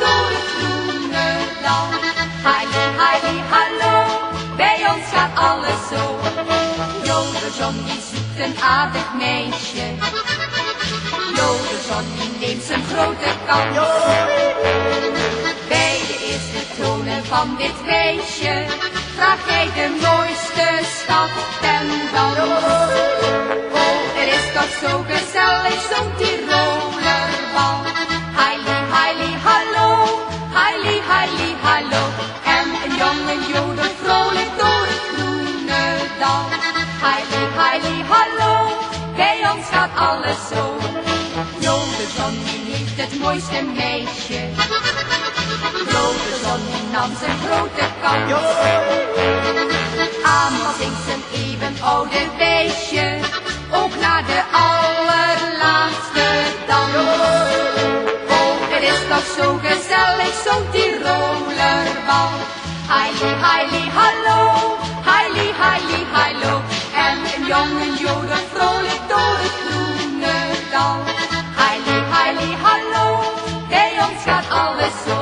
door het groene dal. Heili, heili, hallo, bij ons gaat alles zo. Joderzon die zoekt een aardig meisje. Joderzon die neemt zijn grote kans. Bij de eerste tonen van dit meisje vraagt hij de mooiste stad ten dans. Oh, er is toch zo gezellig, zo'n Tirolerbal. Heili, heili, hallo, heili, heili, hallo. En een jonge joden vrolijk door het groene dal. Heili, heili, hallo, bij ons gaat alles zo. Joderzon die heeft het mooiste meisje. Joderzon die nam zijn grote kans. Eenmaal zingt zijn eeuwenoude wijsje, ook naar de allerlaatste dans. Oh, er is toch zo gezellig, zo'n Tirolerbal. Heili, heili, hallo, heili, heili, hallo. En een jonge joden vrolijk door het groene dal. Heili, heili, hallo, bij ons gaat alles zo.